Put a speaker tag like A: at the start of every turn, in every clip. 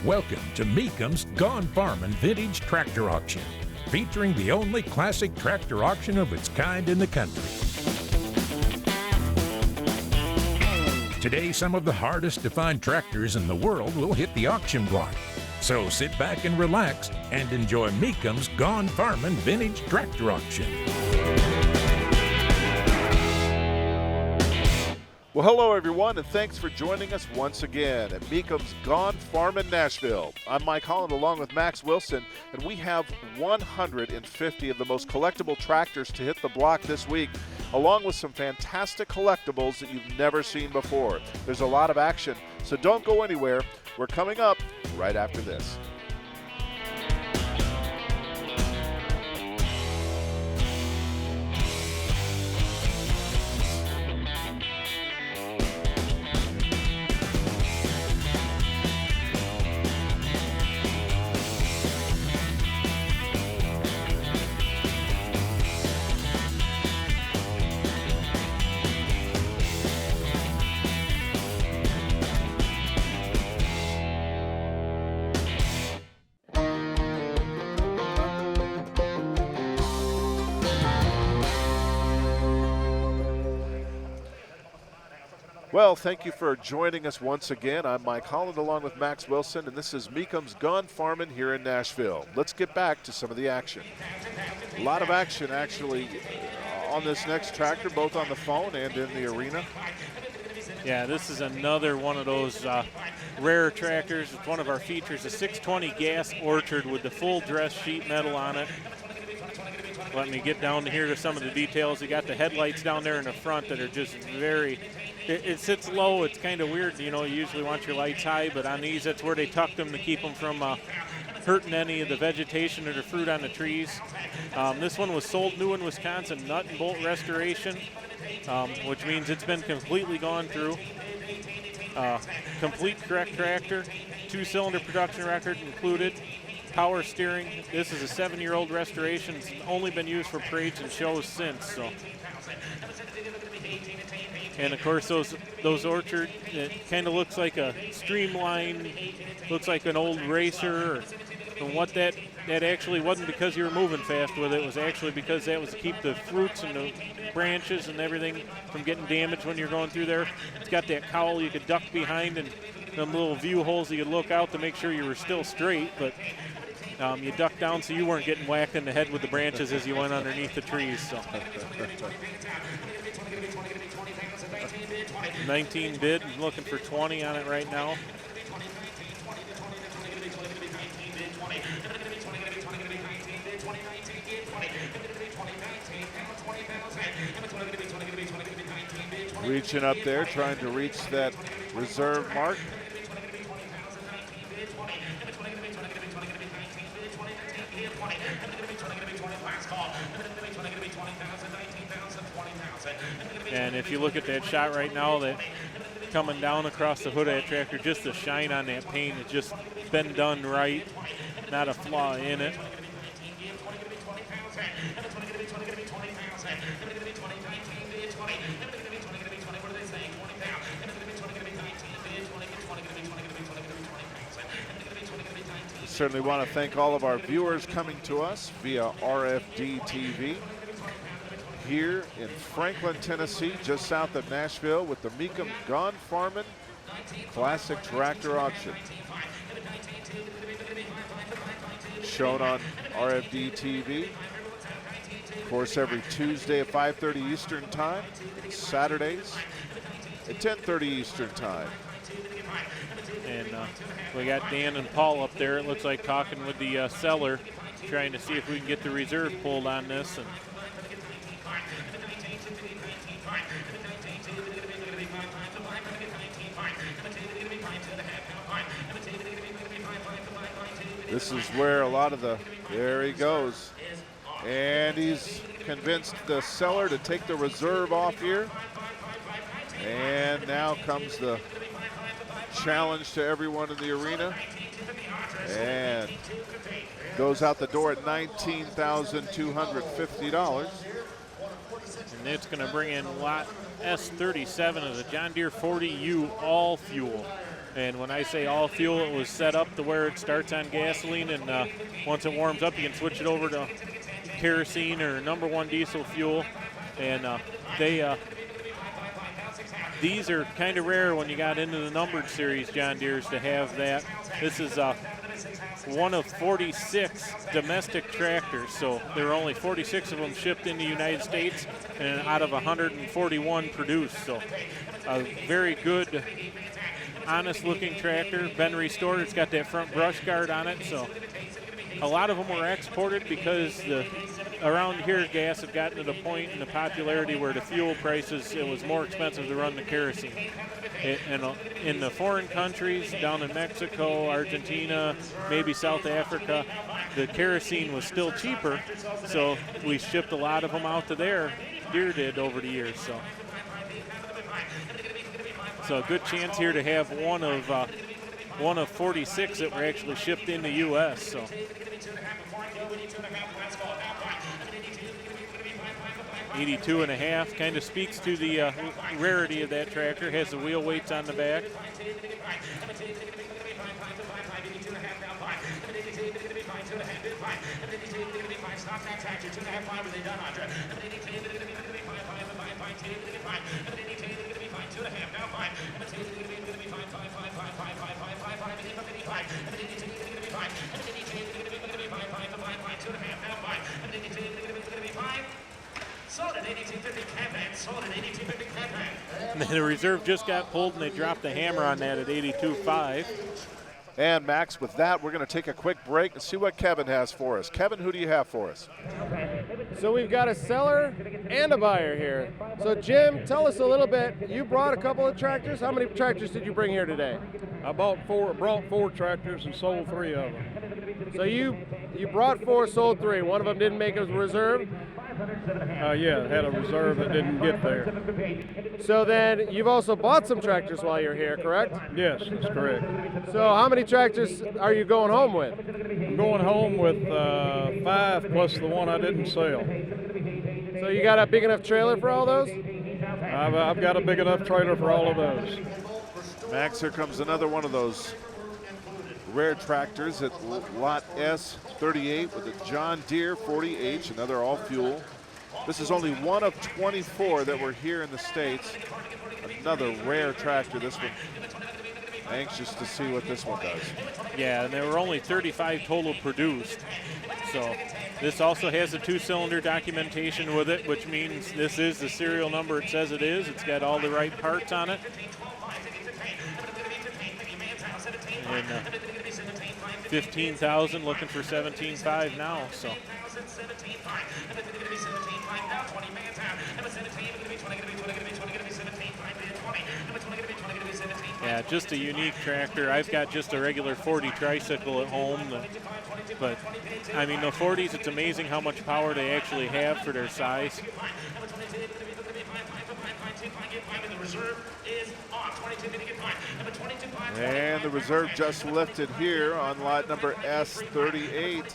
A: Welcome to Mecum's Gone Farmin' Vintage Tractor Auction, featuring the only classic tractor auction of its kind in the country. Today, some of the hardest to find tractors in the world will hit the auction block. So sit back and relax and enjoy Mecum's Gone Farmin' Vintage Tractor Auction.
B: Well, hello everyone, and thanks for joining us once again at Mecum's Gone Farmin' Nashville. I'm Mike Holland along with Max Wilson, and we have 150 of the most collectible tractors to hit the block this week, along with some fantastic collectibles that you've never seen before. There's a lot of action, so don't go anywhere. We're coming up right after this. Well, thank you for joining us once again. I'm Mike Holland along with Max Wilson, and this is Mecum's Gone Farmin' here in Nashville. Let's get back to some of the action. A lot of action actually on this next tractor, both on the phone and in the arena.
C: Yeah, this is another one of those rare tractors. It's one of our features, a 620 gas orchard with the full dress sheet metal on it. Let me get down here to some of the details. You got the headlights down there in the front that are just very, it sits low. It's kind of weird. You know, you usually want your lights high, but on these, that's where they tuck them to keep them from hurting any of the vegetation or the fruit on the trees. This one was sold new in Wisconsin, nut and bolt restoration, which means it's been completely gone through. Complete correct tractor, 2-cylinder production record included. Power steering. This is a 7-year-old restoration. It's only been used for parades and shows since. So, and of course those orchard, it kind of looks like a streamline, looks like an old racer. And what that actually wasn't because you were moving fast with it. It was actually because that was to keep the fruits and the branches and everything from getting damaged when you're going through there. It's got that cowl you could duck behind and them little view holes that you look out to make sure you were still straight, but you ducked down so you weren't getting whacked in the head with the branches as you went underneath the trees. So, 19 bid, looking for 20 on it right now.
B: Reaching up there, trying to reach that reserve mark.
C: And if you look at that shot right now, that coming down across the hood of that tractor, just the shine on that paint, it's just been done right, not a flaw in it.
B: Certainly want to thank all of our viewers coming to us via RFD TV here in Franklin, Tennessee, just south of Nashville, with the Mecum Gone Farmin' Classic Tractor Auction. Shown on RFD TV. Of course, every Tuesday at 5:30 Eastern Time, Saturdays at 10:30 Eastern Time.
C: And we got Dan and Paul up there, it looks like, talking with the seller, trying to see if we can get the reserve pulled on this. And
B: this is where a lot of there he goes. And he's convinced the seller to take the reserve off here. And now comes the challenge to everyone in the arena, and goes out the door at $19,250.
C: And it's going to bring in lot S37 of the John Deere 40U all fuel. And when I say all fuel, it was set up to where it starts on gasoline, and once it warms up, you can switch it over to kerosene or number one diesel fuel. And these are kind of rare when you got into the numbered series John Deere's to have that. This is one of 46 domestic tractors, so there are only 46 of them shipped in the United States and out of 141 produced. So a very good, honest looking tractor, been restored. It's got that front brush guard on it, so a lot of them were exported because around here gas had gotten to the point in the popularity where the fuel prices, it was more expensive to run the kerosene. And in the foreign countries, down in Mexico, Argentina, maybe South Africa, the kerosene was still cheaper, so we shipped a lot of them out to there. Deere did over the years. So a good chance here to have one of 46 that were actually shipped in the U.S. So. $82.5 kind of speaks to the rarity of that tractor. Has the wheel weights on the back. And the reserve just got pulled, and they dropped the hammer on that at 82.5.
B: And Max, with that, we're going to take a quick break and see what Kevin has for us. Kevin, who do you have for us?
D: So we've got a seller and a buyer here. So Jim, tell us a little bit. You brought a couple of tractors. How many tractors did you bring here today?
E: I brought four tractors and sold 3 of them.
D: So you brought 4, sold 3. One of them didn't make a reserve?
E: Yeah, it had a reserve that didn't get there.
D: So then you've also bought some tractors while you're here, correct?
E: Yes, that's correct.
D: So how many tractors are you going home with?
E: I'm going home with 5 plus the one I didn't sell.
D: So you got a big enough trailer for all those?
E: I've got a big enough trailer for all of those.
B: Max, here comes another one of those rare tractors at lot S38 with a John Deere 40H, another all-fuel. This is only one of 24 that were here in the States. Another rare tractor. This one, anxious to see what this one does.
C: Yeah, and there were only 35 total produced. So this also has a 2-cylinder documentation with it, which means this is the serial number it says it is. It's got all the right parts on it. And 15,000, looking for 17.5 now. So. Yeah, just a unique tractor. I've got just a regular 40 tricycle at home, but I mean the 40s, it's amazing how much power they actually have for their size.
B: And the reserve just lifted here on lot number S38.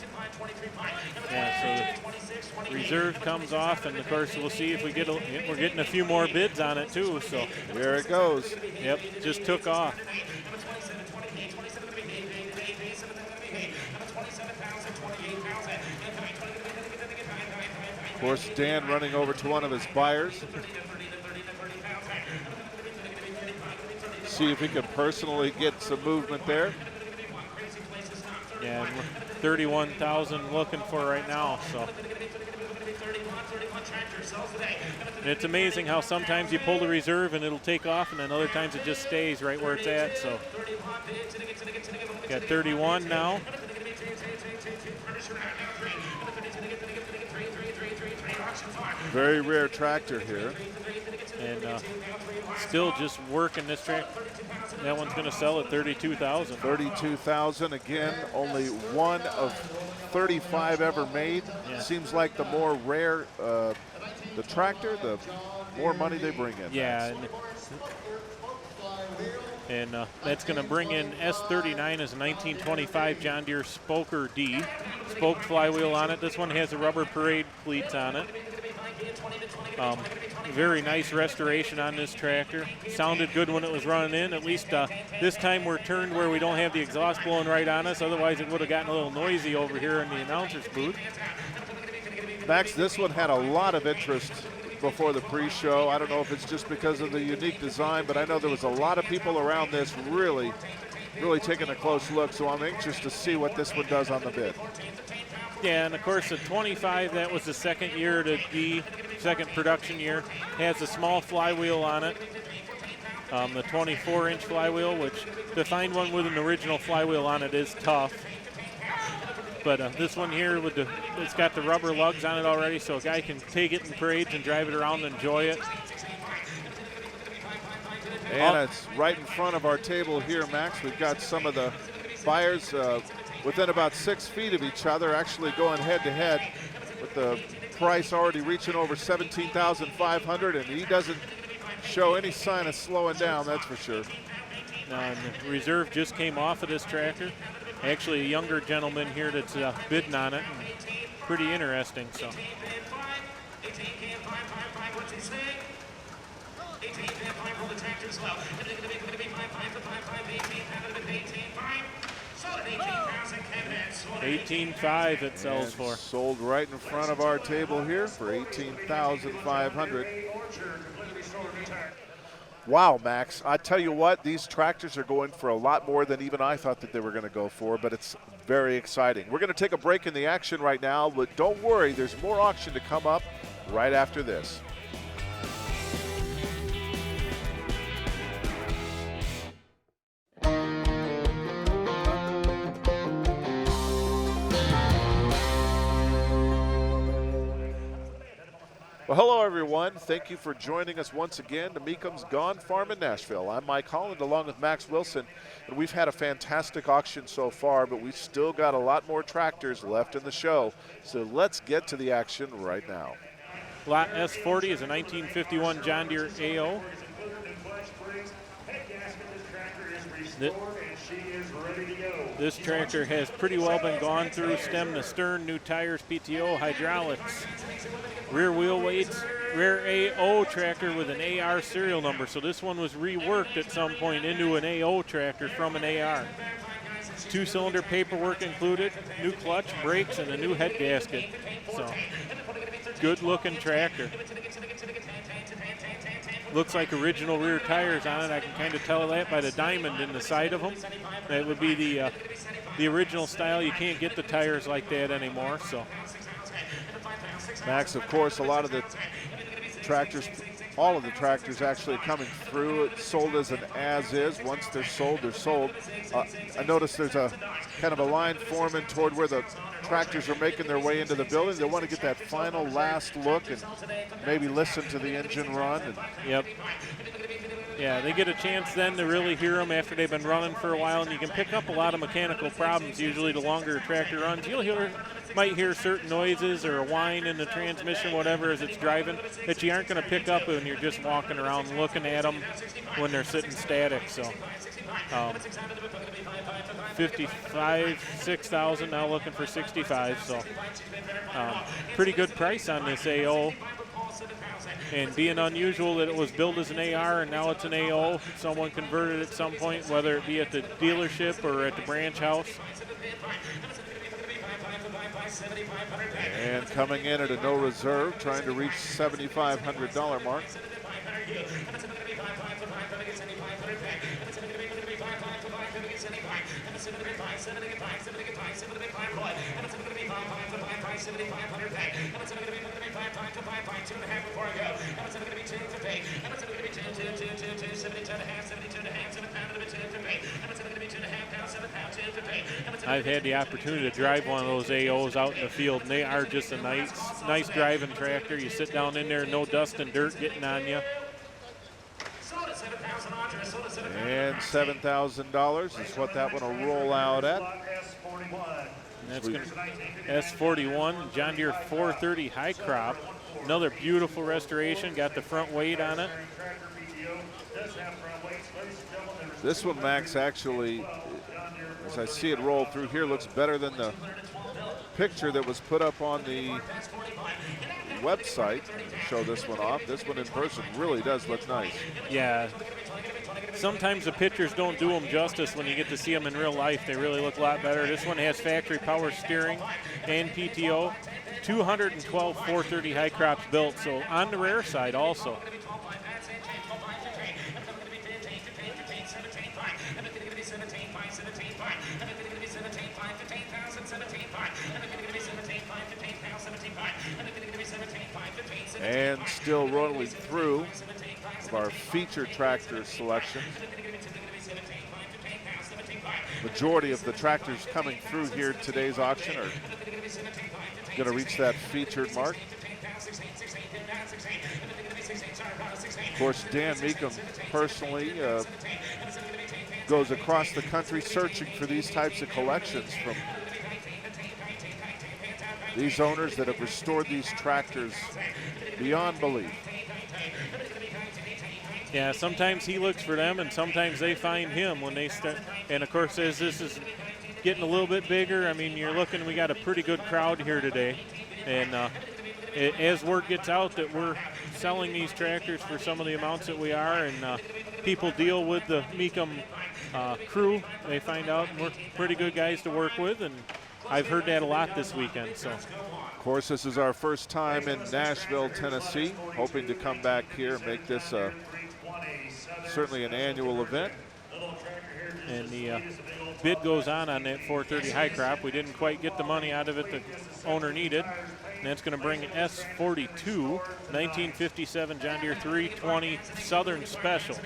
C: Yeah, so the reserve comes off, and of course we'll see if we're getting a few more bids on it too. So
B: here it goes.
C: Yep, just took off.
B: Of course, Dan running over to one of his buyers. See if he can personally get some movement there.
C: Yeah, 31,000 looking for right now. So and it's amazing how sometimes you pull the reserve and it'll take off, and then other times it just stays right where it's at. So got 31 now.
B: Very rare tractor here.
C: And still just working this track. That one's going to sell at 32,000.
B: 32,000 again. Only one of 35 ever made.
C: Yeah.
B: Seems like the more rare the tractor, the more money they bring in.
C: Yeah, and that's going to bring in S39 as a 1925 John Deere Spoker D. Spoke flywheel on it. This one has the rubber parade cleats on it. Very nice restoration on this tractor. Sounded good when it was running in. At least this time we're turned where we don't have the exhaust blowing right on us. Otherwise it would have gotten a little noisy over here in the announcer's booth.
B: Max, this one had a lot of interest before the pre-show. I don't know if it's just because of the unique design, but I know there was a lot of people around this really taking a close look, so I'm anxious to see what this one does on the bid.
C: Yeah, and of course the 25, that was the second year to D, second production year, has a small flywheel on it. The 24-inch flywheel, which to find one with an original flywheel on it is tough. But this one here, it's got the rubber lugs on it already, so a guy can take it in parades and drive it around and enjoy it.
B: And it's right in front of our table here, Max. We've got some of the buyers within about 6 feet of each other, actually going head-to-head, with the price already reaching over $17,500, and he doesn't show any sign of slowing down, that's for sure.
C: And the reserve just came off of this tractor. Actually, a younger gentleman here that's bidding on it. And pretty interesting. So. $18,500 it sells for.
B: Sold right in front of our table here for $18,500. Wow, Max, I tell you what, these tractors are going for a lot more than even I thought that they were going to go for, but it's very exciting. We're going to take a break in the action right now, but don't worry, there's more auction to come up right after this. Well, hello, everyone. Thank you for joining us once again to Mecum's Gone Farmin Nashville. I'm Mike Holland along with Max Wilson, and we've had a fantastic auction so far, but we've still got a lot more tractors left in the show. So let's get to the action right now.
C: Lot S40 is a 1951 John Deere AO. This tractor has pretty well been gone through stem to stern, new tires, PTO, hydraulics, rear wheel weights, rear AO tractor with an AR serial number. So this one was reworked at some point into an AO tractor from an AR. 2-cylinder paperwork included, new clutch, brakes, and a new head gasket. So good looking tractor. Looks like original rear tires on it. I can kind of tell that by the diamond in the side of them. That would be the original style. You can't get the tires like that anymore. So,
B: Max, of course, a lot of the tractors, all of the tractors actually coming through. It's sold as an as-is. Once they're sold, they're sold. I noticed there's a kind of a line forming toward where the tractors are making their way into the building. They want to get that final last look and maybe listen to the engine run.
C: Yep. Yeah, they get a chance then to really hear them after they've been running for a while, and you can pick up a lot of mechanical problems. Usually the longer a tractor runs, might hear certain noises or a whine in the transmission, whatever, as it's driving, that you aren't going to pick up when you're just walking around looking at them when they're sitting static. So 55, 6,000, now looking for 65. So pretty good price on this AO. And being unusual that it was built as an AR and now it's an AO, someone converted at some point, whether it be at the dealership or at the branch house.
B: And coming in at a no reserve, trying to reach $7,500 mark.
C: I've had the opportunity to drive one of those AOs out in the field, and they are just a nice driving tractor. You sit down in there, no dust and dirt getting on you.
B: And $7,000 is what that one will roll out at.
C: And that's going to S41 John Deere 430 high crop. Another beautiful restoration. Got the front weight on it.
B: This one, Max, actually, as I see it roll through here, looks better than the picture that was put up on the website and show this one off. This one in person really does look nice.
C: Yeah. Sometimes the pictures don't do them justice when you get to see them in real life. They really look a lot better. This one has factory power steering and PTO. 212 430 high crops built, so on the rare side also.
B: And still rolling through our feature tractor selection. Majority of the tractors coming through here today's auction are going to reach that featured mark. Of course, Dan Mecum personally goes across the country searching for these types of collections from these owners that have restored these tractors beyond belief.
C: Yeah, sometimes he looks for them and sometimes they find him when they start. And of course, as this is getting a little bit bigger, I mean, you're looking, we got a pretty good crowd here today. And as word gets out that we're selling these tractors for some of the amounts that we are, and people deal with the Mecum crew, they find out we're pretty good guys to work with, and I've heard that a lot this weekend. So,
B: of course, this is our first time in Nashville, Tennessee, hoping to come back here and make this certainly an annual event.
C: And the bid goes on that 430 high crop. We didn't quite get the money out of it the owner needed. And that's going to bring S42, 1957 John Deere 320 Southern Special.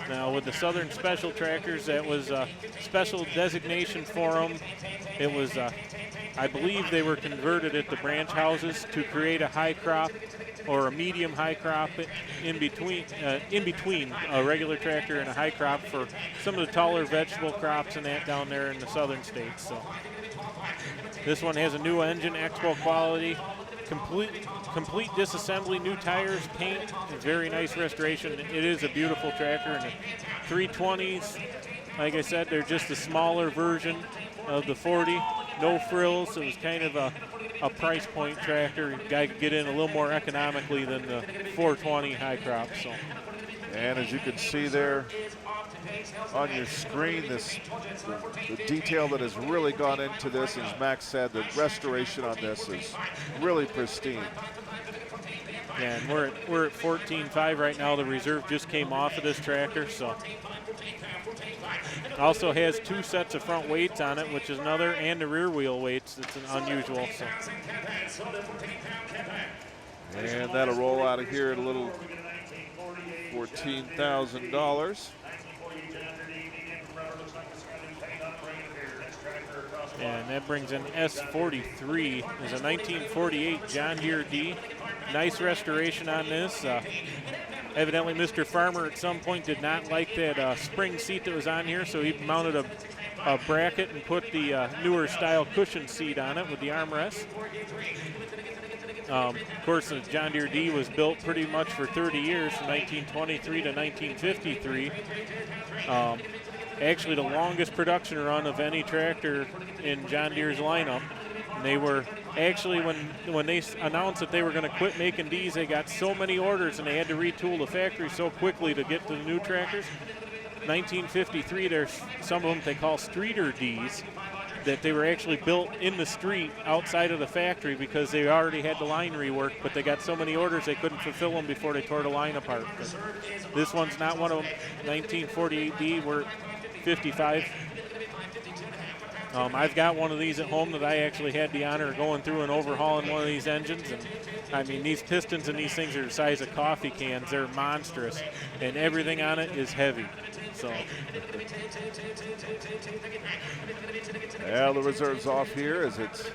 C: Now with the Southern Special tractors, that was a special designation for them. It was, I believe they were converted at the branch houses to create a high crop or a medium high crop in between a regular tractor and a high crop for some of the taller vegetable crops and that down there in the southern states. So this one has a new engine, Expo quality, complete disassembly, new tires, paint, very nice restoration. It is a beautiful tractor, and the 320s, like I said, they're just a smaller version of the 40, no frills. It was kind of a price point tractor. Guy could get in a little more economically than the 420 high crop. So,
B: and as you can see there on your screen, the detail that has really gone into this, as Max said, the restoration on this is really pristine.
C: Yeah, and we're at 14.5 right now. The reserve just came off of this tractor, so. Also has two sets of front weights on it, which is another, and the rear wheel weights. It's unusual. So.
B: And that'll roll out of here at a little $14,000.
C: And that brings in S43. Is a 1948 John Deere D. Nice restoration on this. Evidently, Mr. Farmer at some point did not like that spring seat that was on here, so he mounted a bracket and put the newer style cushion seat on it with the armrest. Of course, the John Deere D was built pretty much for 30 years, from 1923 to 1953. Actually, the longest production run of any tractor in John Deere's lineup. And they were actually, when they announced that they were going to quit making Ds, they got so many orders and they had to retool the factory so quickly to get to the new tractors. 1953, there's some of them they call streeter Ds, that they were actually built in the street outside of the factory because they already had the line reworked, but they got so many orders they couldn't fulfill them before they tore the line apart. But this one's not one of them. 1948 D, we're at 55. I've got one of these at home that I actually had the honor of going through and overhauling one of these engines. And I mean, these pistons and these things are the size of coffee cans. They're monstrous, and everything on it is heavy. So.
B: Well, the reserve's off here as it's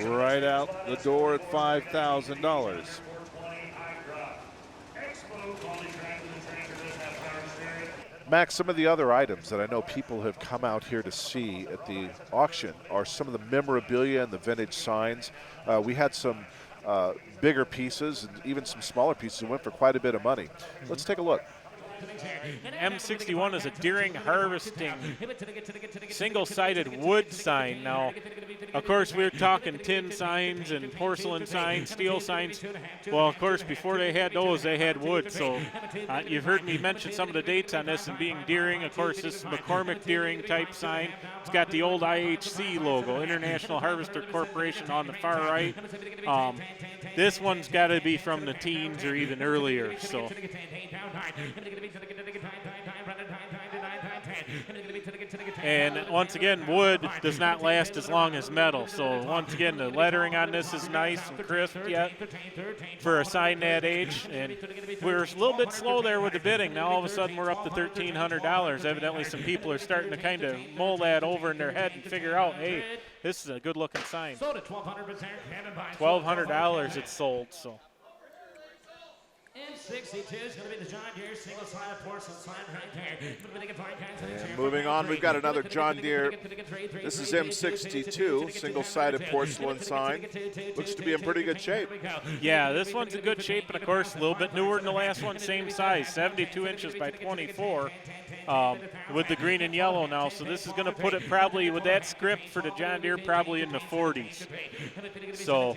B: right out the door at $5,000. Max, some of the other items that I know people have come out here to see at the auction are some of the memorabilia and the vintage signs. We had some bigger pieces and even some smaller pieces that went for quite a bit of money. Let's take a look.
C: M61 is a Deering Harvesting single-sided wood sign. Now, Of course, we're talking tin signs and porcelain signs, steel signs. Well, of course, before they had those, they had wood. So you've heard me mention some of the dates on this, and being Deering, of course, this is McCormick Deering type sign. It's got the old IHC logo, International Harvester Corporation, on the far right. This one's got to be from the teens or even earlier. So. And once again, wood does not last as long as metal. So once again, the lettering on this is nice and crisp yet for a sign that age. And we're a little bit slow there with the bidding. Now all of a sudden we're up to $1,300. Evidently some people are starting to kind of mull that over in their head and figure out, hey, this is a good looking sign. $1,200 it's sold. So.
F: M62 is going to be the John Deere single-sided porcelain sign right there.
B: And moving on, we've got another John Deere. This is M62, single-sided porcelain sign. Looks to be in pretty good shape.
C: Yeah, this one's in good shape, and of course, a little bit newer than the last one, same size, 72 inches by 24. With the green and yellow now, so this is going to put it probably with that script for the John Deere probably in the 40s. So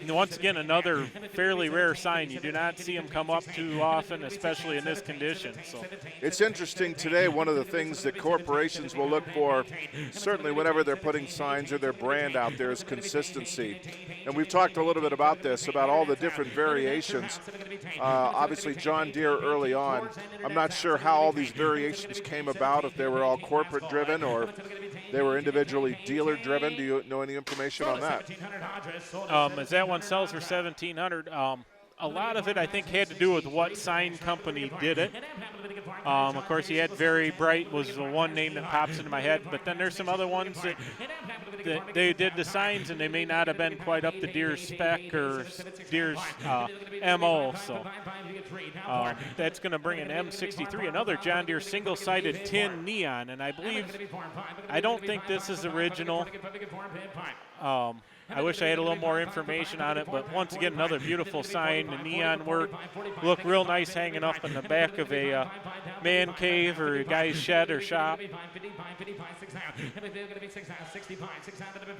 C: once again, another fairly rare sign. You do not see them come up too often, especially in this condition. So
B: it's interesting today. One of the things that corporations will look for, certainly whenever they're putting signs or their brand out there, is consistency. And we've talked a little bit about this, about all the different variations. Obviously, John Deere early on. I'm not sure how all these variations came about, if they were all corporate driven or they were individually dealer driven. Do you know any information on that?
C: As that one sells for $1,700, a lot of it I think had to do with what sign company did it. Of course, he had Very Bright was the one name that pops into my head, but then there's some other ones that they did the signs and they may not have been quite up to Deere's spec or Deere's MO. So that's going to bring an M63, another John Deere single-sided tin neon, and I don't think this is original. I wish I had a little more information on it, but once again, another beautiful sign. The neon work look real nice hanging up in the back of a man cave or a guy's shed or shop.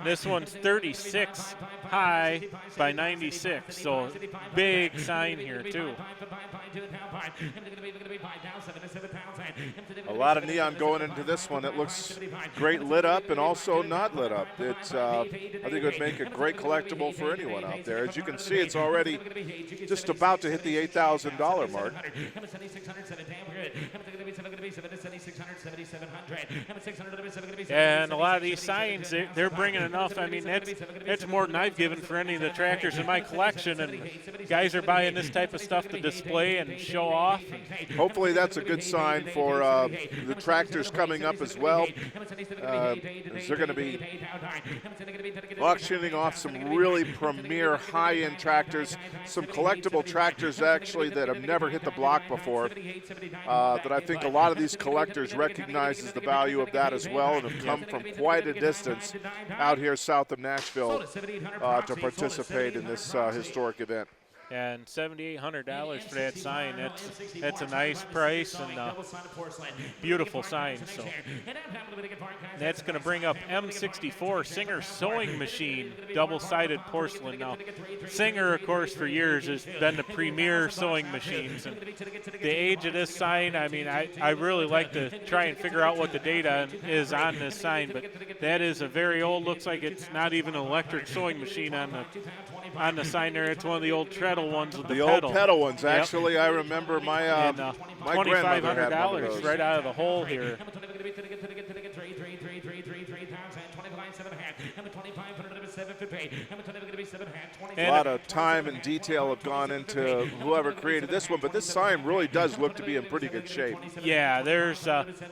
C: This one's 36 high by 96, so big sign here too.
B: A lot of neon going into this one. It looks great lit up and also not lit up. It's I think it would make a great collectible for anyone out there. As you can see, it's already just about to hit the $8,000 mark.
C: And a lot of these signs, they're bringing enough. I mean, that's more than I've given for any of the tractors in my collection, and guys are buying this type of stuff to display and show off.
B: Hopefully that's a good sign for the tractors coming up as well. They're going to be auctioning off some really premier high-end tractors, some collectible tractors actually that have never hit the block before, that I think a lot of these collectors recognize the value of that as well and have come from quite a distance out here south of Nashville to participate in this historic event.
C: And $7,800 for that sign. That's a nice price and beautiful sign. So that's going to bring up M64 Singer sewing machine, double-sided porcelain. Now, Singer, of course, for years has been the premier sewing machines. And the age of this sign, I mean, I really like to try and figure out what the data is on this sign, but that is a very old, looks like it's not even an electric sewing machine on the sign there. It's one of the old treadle ones with the pedal.
B: Old pedal ones. Yep. Actually, I remember my my grandmother had one of those.
C: Right out of the hole here.
B: A lot of time and detail have gone into whoever created this one, but this sign really does look to be in pretty good shape.
C: Yeah, there's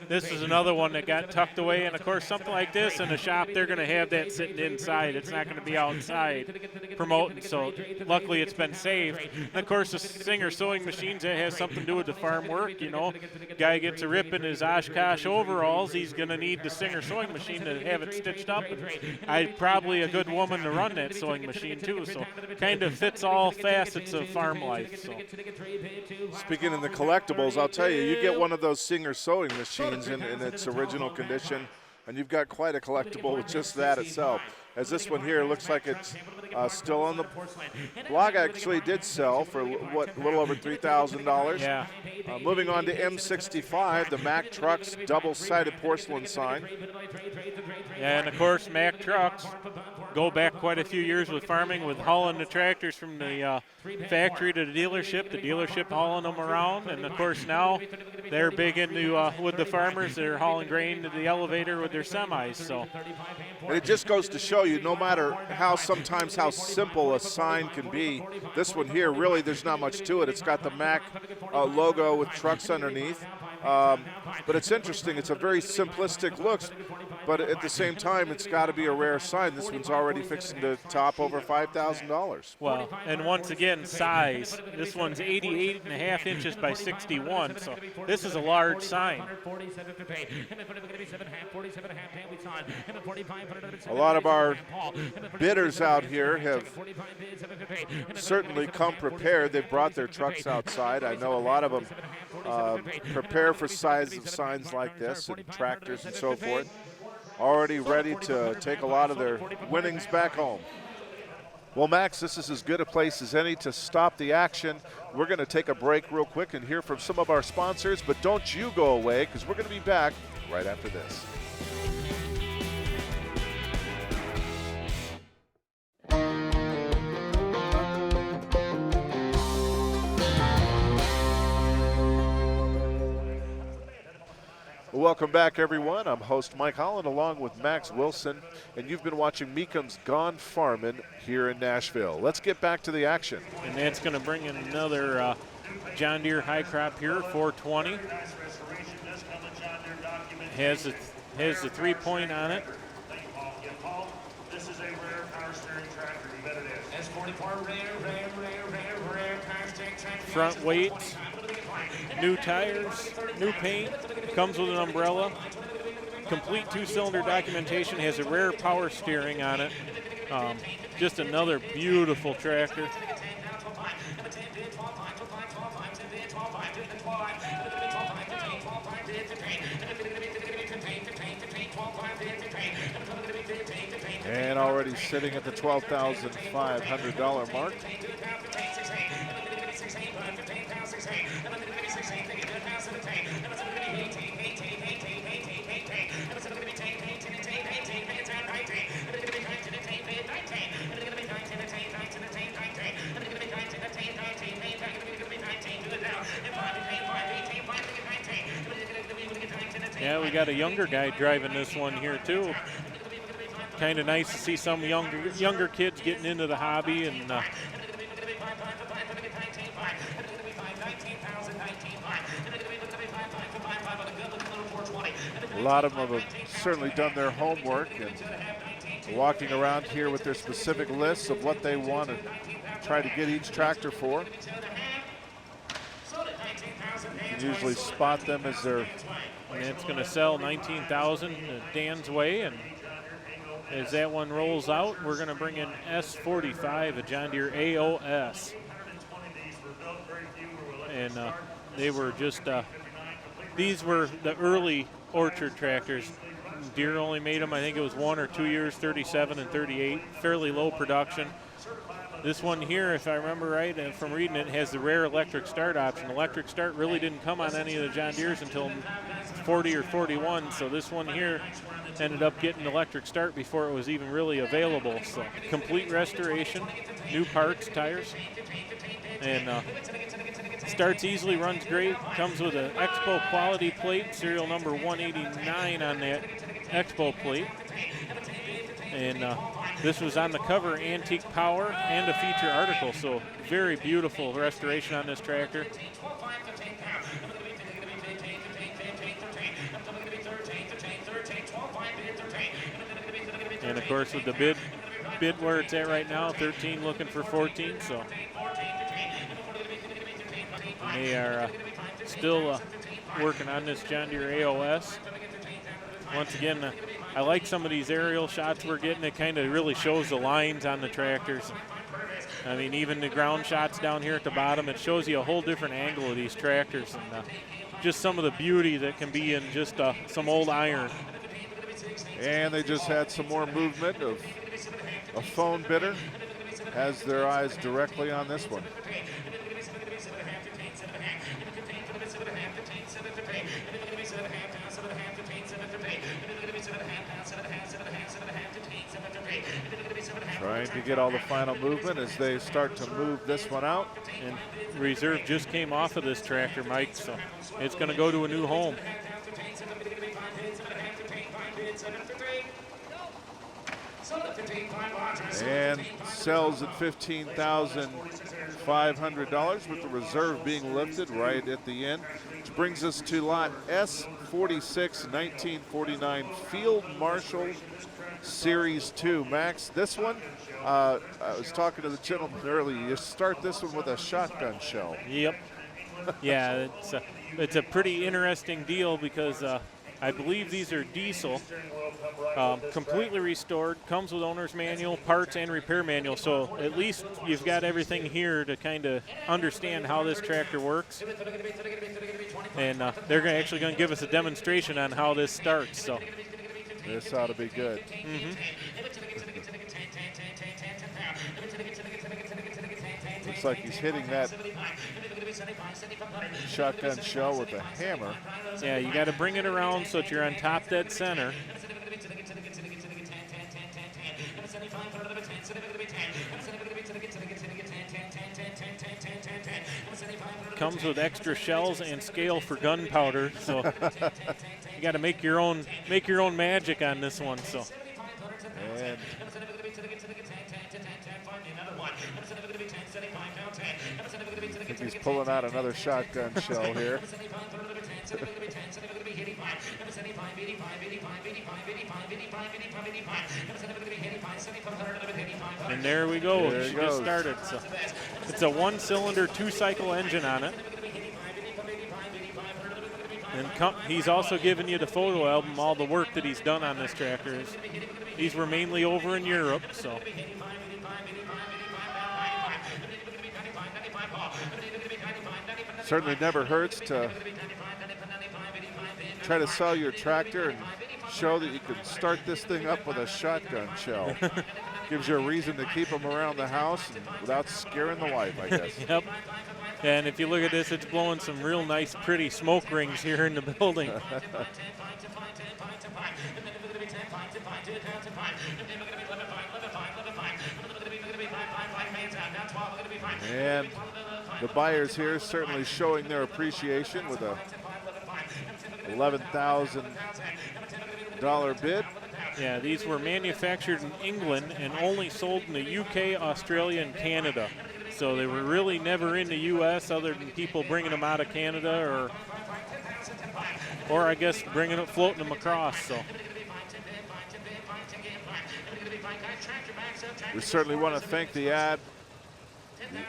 C: this is another one that got tucked away, and of course something like this in a shop, they're going to have that sitting inside. It's not going to be outside promoting, so luckily it's been saved. And of course the Singer sewing machines, that has something to do with the farm work, you know. Guy gets a rip in his Oshkosh overalls, he's going to need the Singer sewing machine to have it stitched up. I'd probably a good woman to run that sewing machine too, so kind of fits all facets of farm life. So.
B: Speaking of the collectibles, I'll tell you, you get one of those Singer sewing machines in its original condition, and you've got quite a collectible with just that itself. As this one here looks like it's still on the blog, actually did sell for what, a little over $3,000.
C: Yeah.
B: Moving on to M65, the Mack Trucks double-sided porcelain sign.
C: And of course, Mack Trucks go back quite a few years with farming, with hauling the tractors from the factory to the dealership hauling them around. And of course now they're big into, with the farmers, they're hauling grain to the elevator with their semis. So.
B: And it just goes to show you, no matter how simple a sign can be, this one here, really there's not much to it. It's got the Mack logo with trucks underneath. But it's interesting. It's a very simplistic looks, but at the same time, it's got to be a rare sign. This one's already fixing to top over $5,000.
C: Well, and once again, size. This one's 88.5 inches by 61, so this is a large sign.
B: A lot of our bidders out here have certainly come prepared. They've brought their trucks outside. I know a lot of them prepare for size of signs like this and tractors and so forth, already ready to take a lot of their winnings back home. Well, Max, this is as good a place as any to stop the action. We're going to take a break real quick and hear from some of our sponsors, but don't you go away, because we're going to be back right after this. Welcome back, everyone. I'm host Mike Holland along with Max Wilson, and you've been watching Mecum's Gone Farmin' here in Nashville. Let's get back to the action.
C: And that's going to bring in another John Deere high crop here, 420. Has the 3-point on it.
F: This is a rare power steering tractor. You bet it is. S44 rare power steering tractor.
C: Front weights, new tires, new paint, comes with an umbrella, complete 2-cylinder documentation, has a rare power steering on it. Just another beautiful tractor.
B: And already sitting at the $12,500 mark.
C: Yeah, we got a younger guy driving this one here too. Kind of nice to see some younger kids getting into the hobby, and
B: a lot of them have certainly done their homework and walking around here with their specific lists of what they want to try to get each tractor for. You can usually spot them as they're...
C: And it's going to sell 19,000 Dan's way, and as that one rolls out, we're going to bring in S45, a John Deere AOS. And they were just, these were the early orchard tractors. Deere only made them, I think it was 1 or 2 years, 37 and 38, fairly low production. This one here, if I remember right from reading it, has the rare electric start option. Electric start really didn't come on any of the John Deeres until 40 or 41, so this one here ended up getting electric start before it was even really available. So complete restoration, new parts, tires, and starts easily, runs great, comes with an Expo quality plate, serial number 189 on that Expo plate. And this was on the cover, Antique Power, and a feature article, so very beautiful restoration on this tractor. And of course with the bid where it's at right now, 13 looking for 14, so they are still working on this John Deere AOS. Once again, I like some of these aerial shots we're getting. It kind of really shows the lines on the tractors. I mean, even the ground shots down here at the bottom, it shows you a whole different angle of these tractors, and just some of the beauty that can be in just some old iron.
B: And they just had some more movement of a phone bidder has their eyes directly on this one. Trying to get all the final movement as they start to move this one out.
C: And reserve just came off of this tractor, Mike, so it's going to go to a new home.
B: And sells at $15,500 with the reserve being lifted right at the end, which brings us to lot S46 1949 Field Marshal Series 2. Max, this one, I was talking to the gentleman earlier, you start this one with a shotgun shell.
C: Yep. Yeah, it's a pretty interesting deal because I believe these are diesel, completely restored, comes with owner's manual, parts, and repair manual. So at least you've got everything here to kind of understand how this tractor works. And they're actually going to give us a demonstration on how this starts. So
B: this ought to be good. Looks like he's hitting that shotgun shell with a hammer.
C: Yeah, you got to bring it around so that you're on top dead center. Comes with extra shells and scale for gunpowder, so you got to make your own magic on this one. So.
B: And I think he's pulling out another shotgun shell here.
C: And there we go.
B: There
C: She
B: it
C: just
B: goes.
C: started. So it's a one-cylinder, two-cycle engine on it. And he's also given you the photo album, all the work that he's done on this tractor. These were mainly over in Europe, so.
B: Certainly never hurts to try to sell your tractor and show that you can start this thing up with a shotgun shell. Gives you a reason to keep them around the house and without scaring the wife, I guess.
C: Yep. And if you look at this, it's blowing some real nice, pretty smoke rings here in the building.
B: And the buyers here certainly showing their appreciation with a $11,000 bid.
C: Yeah, these were manufactured in England and only sold in the UK, Australia, and Canada. So they were really never in the U.S. other than people bringing them out of Canada or I guess floating them across. So.
B: We certainly want to thank the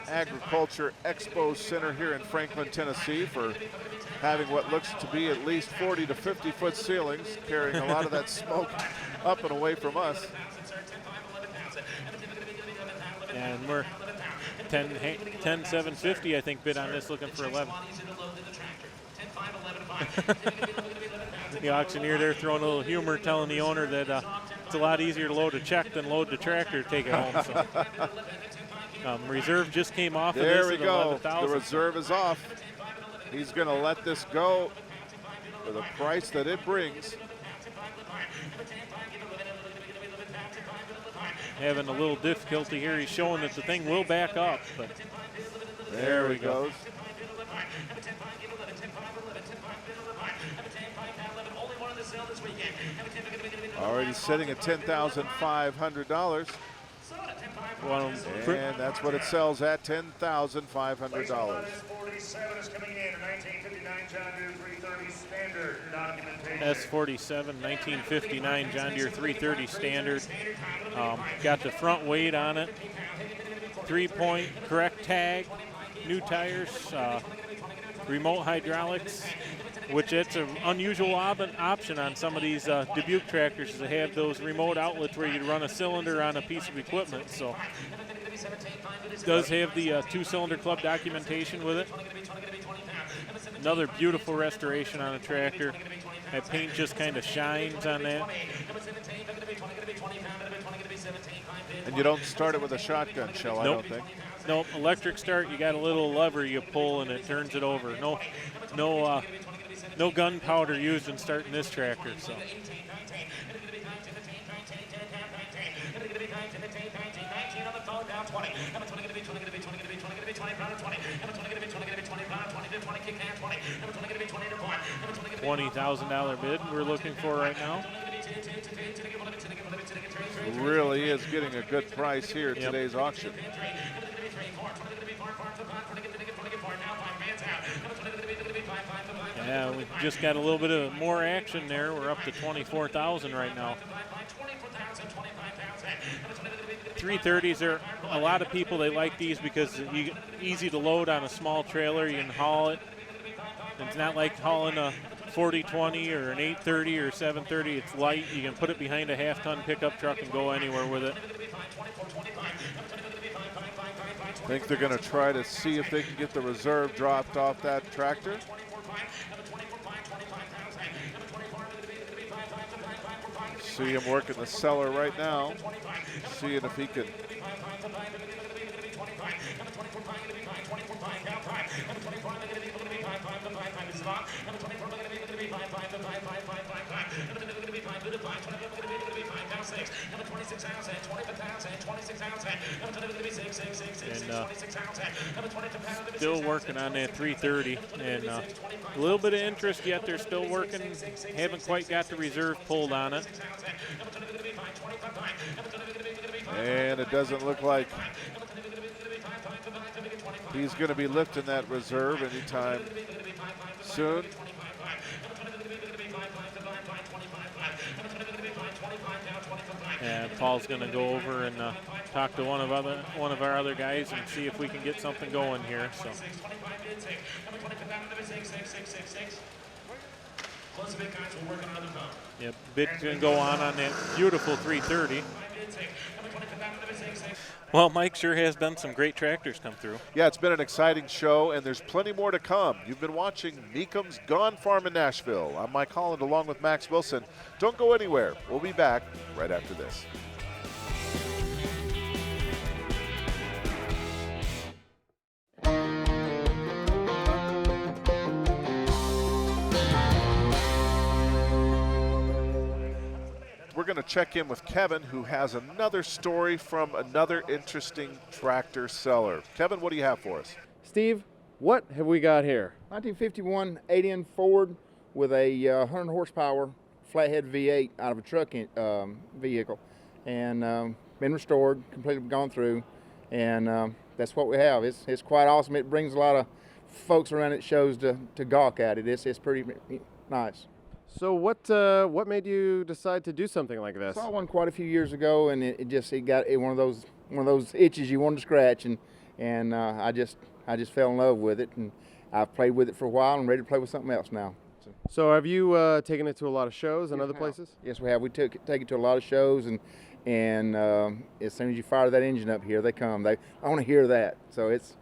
B: Agriculture Expo Center here in Franklin, Tennessee for having what looks to be at least 40 to 50 foot ceilings, carrying a lot of that smoke up and away from us.
C: And we're 10,750, I think, bid on this, looking for 11. The auctioneer there throwing a little humor, telling the owner that it's a lot easier to load a check than load the tractor to take it home. So. Reserve just came off of this.
B: There we go. The reserve is off. He's going to let this go for the price that it brings.
C: Having a little difficulty here. He's showing that the thing will back up. But
B: there he goes. Already sitting at $10,500. And that's what it sells at, $10,500.
C: S47, 1959 John Deere 330 standard. Got the front weight on it. 3-point correct tag, new tires, remote hydraulics, which it's an unusual option on some of these Dubuque tractors to have those remote outlets where you run a cylinder on a piece of equipment. So it does have the two-cylinder club documentation with it. Another beautiful restoration on a tractor. That paint just kind of shines on that.
B: And you don't start it with a shotgun shell, I don't think.
C: Nope, electric start, you got a little lever you pull and it turns it over. No gunpowder used in starting this tractor. So. $20,000 bid we're looking for right now.
B: Really is getting a good price here at today's auction.
C: Yeah, we just got a little bit of more action there. We're up to 24,000 right now. 330s are a lot of people, they like these because you easy to load on a small trailer. You can haul it. It's not like hauling a 4020 or an 830 or 730. It's light. You can put it behind a half-ton pickup truck and go anywhere with it.
B: I think they're going to try to see if they can get the reserve dropped off that tractor. See him working the cellar right now, seeing if he can.
C: Still working on that 330, and a little bit of interest yet. They're still working. Haven't quite got the reserve pulled on it.
B: And it doesn't look like he's going to be lifting that reserve anytime soon.
C: And Paul's going to go over and talk to one of our other guys and see if we can get something going here. So. Yep, bid can go on that beautiful 330. Well, Mike, sure has been some great tractors come through.
B: Yeah, it's been an exciting show, and there's plenty more to come. You've been watching Mecum's Gone Farmin' Nashville. I'm Mike Holland along with Max Wilson. Don't go anywhere. We'll be back right after this. We're going to check in with Kevin, who has another story from another interesting tractor seller. Kevin, what do you have for us?
D: Steve, what have we got here?
G: 1951 8-in Ford with a 100 horsepower flathead V8 out of a truck vehicle, and been restored, completely gone through, and that's what we have. It's quite awesome. It brings a lot of folks around at shows to gawk at it. It's pretty nice.
D: So what made you decide to do something like this?
G: I saw one quite a few years ago, and it got one of those itches you wanted to scratch, and I just fell in love with it, and I've played with it for a while and ready to play with something else now.
D: So have you taken it to a lot of shows and other places?
G: Yes, we have. We take it to a lot of shows, and as soon as you fire that engine up here, they come. I want to hear that. So it's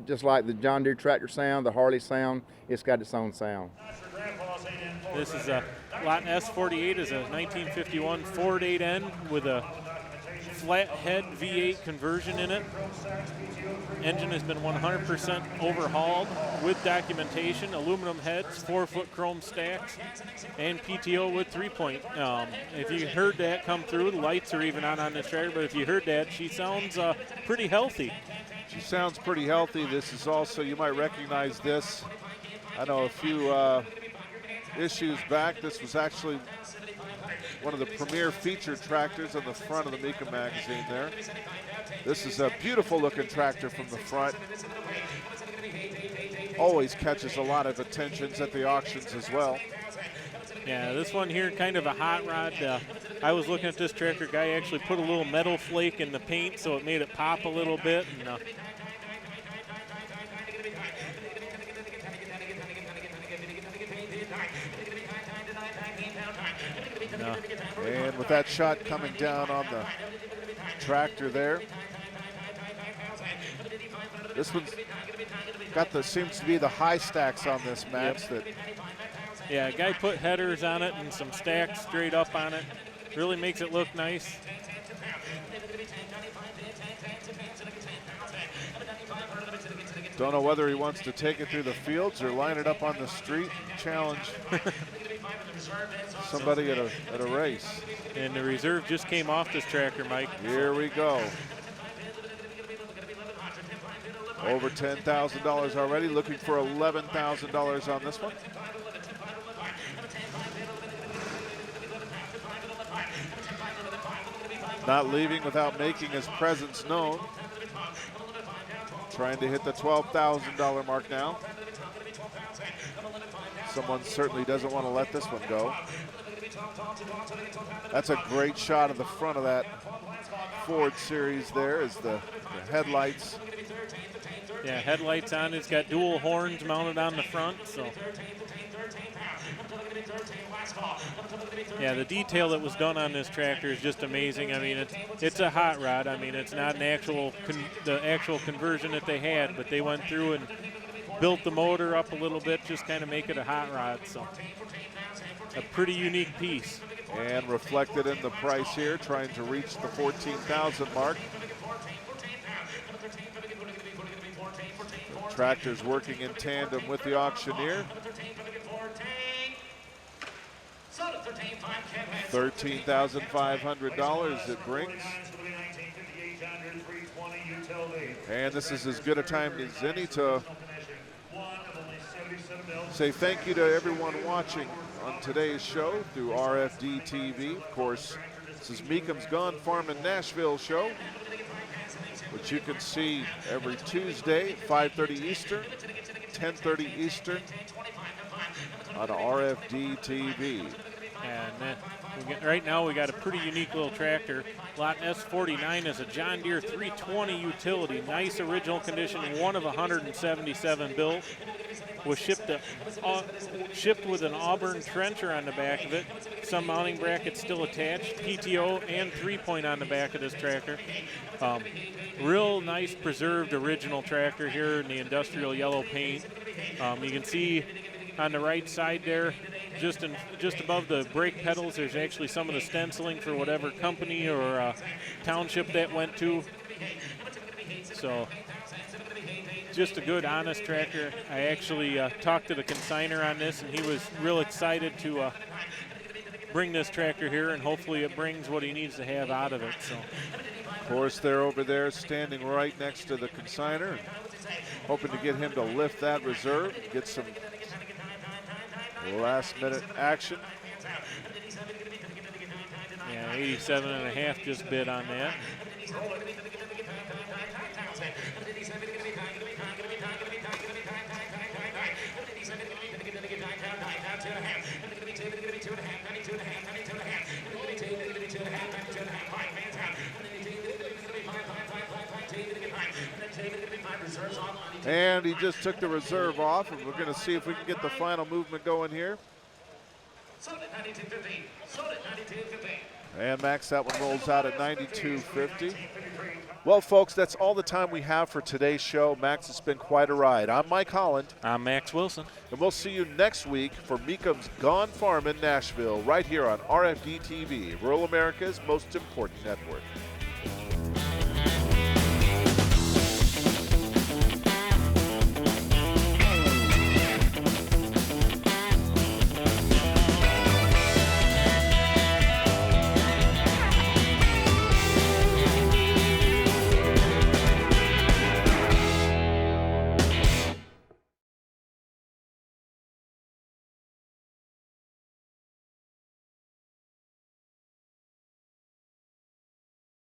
G: just like the John Deere tractor sound, the Harley sound. It's got its own sound.
C: This is a Lot S48 is a 1951 Ford 8N with a flathead V8 conversion in it. Engine has been 100% overhauled with documentation, aluminum heads, 4-foot chrome stacks, and PTO with 3-point. If you heard that come through, the lights are even on this tractor, but if you heard that, she sounds pretty healthy.
B: She sounds pretty healthy. This is also, you might recognize this. I know a few issues back, this was actually one of the premier featured tractors on the front of the Mecum magazine there. This is a beautiful looking tractor from the front. Always catches a lot of attentions at the auctions as well.
C: Yeah, this one here, kind of a hot rod. I was looking at this tractor, guy actually put a little metal flake in the paint so it made it pop a little bit. And,
B: And with that shot coming down on the tractor there. This one's got seems to be the high stacks on this, Max.
C: Yep. Yeah, a guy put headers on it and some stacks straight up on it. Really makes it look nice.
B: Don't know whether he wants to take it through the fields or line it up on the street and challenge somebody at a race.
C: And the reserve just came off this tractor, Mike.
B: Here we go. Over $10,000 already, looking for $11,000 on this one. Not leaving without making his presence known. Trying to hit the $12,000 mark now. Someone certainly doesn't want to let this one go. That's a great shot of the front of that Ford Series there as the headlights.
C: Yeah, headlights on. It's got dual horns mounted on the front. So, yeah, the detail that was done on this tractor is just amazing. I mean, it's a hot rod. I mean, it's not an actual the actual conversion that they had, but they went through and built the motor up a little bit, just kind of make it a hot rod. So, a pretty unique piece.
B: And reflected in the price here, trying to reach the $14,000 mark. Tractor's working in tandem with the auctioneer. $13,500 it brings. And this is as good a time as any to say thank you to everyone watching on today's show through RFD TV. Of course, this is Mecum's Gone Farmin Nashville show, which you can see every Tuesday, 5:30 Eastern, 10:30 Eastern on RFD TV.
C: And right now we got a pretty unique little tractor. Lot S49 is a John Deere 320 utility. Nice original condition, one of 177 built. Was shipped with an Auburn trencher on the back of it. Some mounting brackets still attached. PTO and 3-point on the back of this tractor. Real nice preserved original tractor here in the industrial yellow paint. You can see on the right side there, just above the brake pedals, there's actually some of the stenciling for whatever company or township that went to. So, just a good, honest tractor. I actually talked to the consignor on this, and he was real excited to bring this tractor here, and hopefully it brings what he needs to have out of it. So,
B: of course, they're over there standing right next to the consignor, hoping to get him to lift that reserve and get some last-minute action.
C: Yeah, 87.5 just bid on that.
B: And he just took the reserve off, and we're going to see if we can get the final movement going here. And Max, that one rolls out at 92.50. Well, folks, that's all the time we have for today's show. Max, it's been quite a ride. I'm Mike Holland.
C: I'm Max Wilson.
B: And we'll see you next week for Mecum's Gone Farmin Nashville, right here on RFD TV, Rural America's most important network.